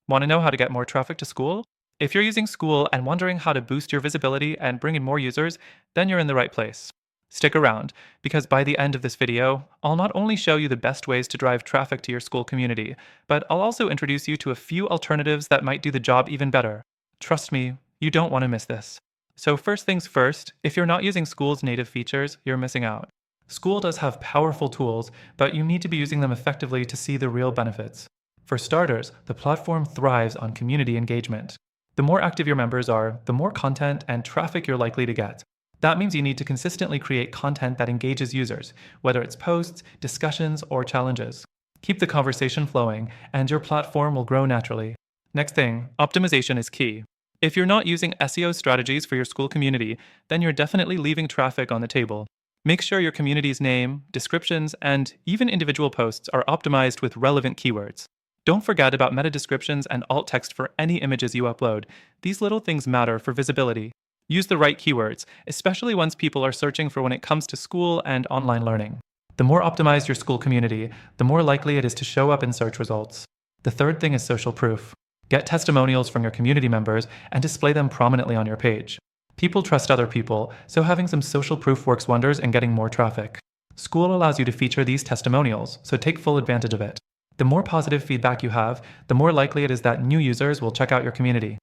Want to know how to get more traffic to Skool? If you're using Skool and wondering how to boost your visibility and bring in more users, then you're in the right place. Stick around, because by the end of this video, I'll not only show you the best ways to drive traffic to your Skool community, but I'll also introduce you to a few alternatives that might do the job even better. Trust me, you don't want to miss this. So first things first, if you're not using Skool's native features, you're missing out. Skool does have powerful tools, but you need to be using them effectively to see the real benefits. For starters, the platform thrives on community engagement. The more active your members are, the more content and traffic you're likely to get. That means you need to consistently create content that engages users, whether it's posts, discussions, or challenges. Keep the conversation flowing, and your platform will grow naturally. Next thing, optimization is key. If you're not using SEO strategies for your Skool community, then you're definitely leaving traffic on the table. Make sure your community's name, descriptions, and even individual posts are optimized with relevant keywords. Don't forget about meta descriptions and alt text for any images you upload. These little things matter for visibility. Use the right keywords, especially ones people are searching for when it comes to school and online learning. The more optimized your Skool community, the more likely it is to show up in search results. The third thing is social proof. Get testimonials from your community members and display them prominently on your page. People trust other people, so having some social proof works wonders in getting more traffic. Skool allows you to feature these testimonials, so take full advantage of it. The more positive feedback you have, the more likely it is that new users will check out your community.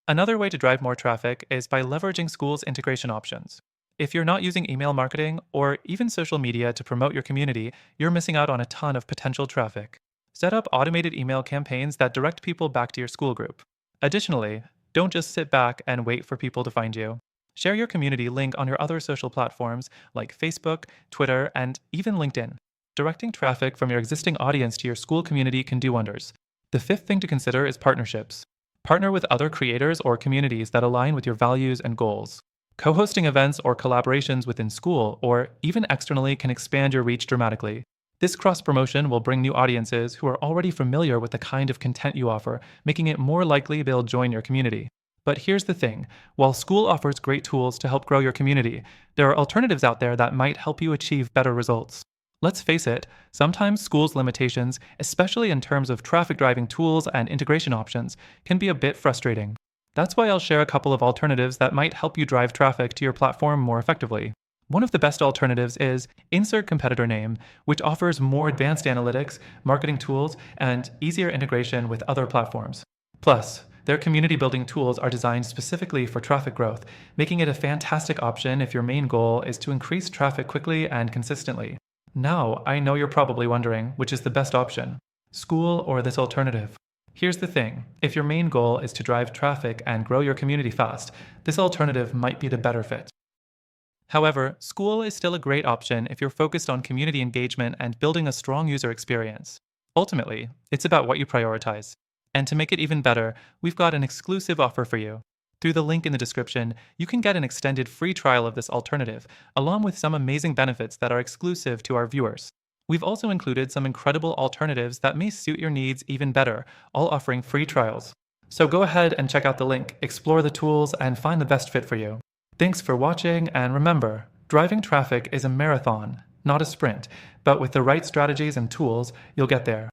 Another way to drive more traffic is by leveraging Skool's integration options. If you're not using email marketing or even social media to promote your community, you're missing out on a ton of potential traffic. Set up automated email campaigns that direct people back to your Skool group. Additionally, don't just sit back and wait for people to find you. Share your community link on your other social platforms like Facebook, Twitter, and even LinkedIn. Directing traffic from your existing audience to your Skool community can do wonders. The fifth thing to consider is partnerships. Partner with other creators or communities that align with your values and goals. Co-hosting events or collaborations within Skool or even externally can expand your reach dramatically. This cross-promotion will bring new audiences who are already familiar with the kind of content you offer, making it more likely they'll join your community. But here's the thing, while Skool offers great tools to help grow your community, there are alternatives out there that might help you achieve better results. Let's face it, sometimes Skool's limitations, especially in terms of traffic-driving tools and integration options, can be a bit frustrating. That's why I'll share a couple of alternatives that might help you drive traffic to your platform more effectively. One of the best alternatives is Insert Competitor Name, which offers more advanced analytics, marketing tools, and easier integration with other platforms. Plus, their community-building tools are designed specifically for traffic growth, making it a fantastic option if your main goal is to increase traffic quickly and consistently. Now, I know you're probably wondering which is the best option, Skool or this alternative. Here's the thing, if your main goal is to drive traffic and grow your community fast, this alternative might be the better fit. However, Skool is still a great option if you're focused on community engagement and building a strong user experience. Ultimately, it's about what you prioritize. And to make it even better, we've got an exclusive offer for you. Through the link in the description, you can get an extended free trial of this alternative, along with some amazing benefits that are exclusive to our viewers. We've also included some incredible alternatives that may suit your needs even better, all offering free trials. So go ahead and check out the link, explore the tools, and find the best fit for you. Thanks for watching, and remember, driving traffic is a marathon, not a sprint, but with the right strategies and tools, you'll get there.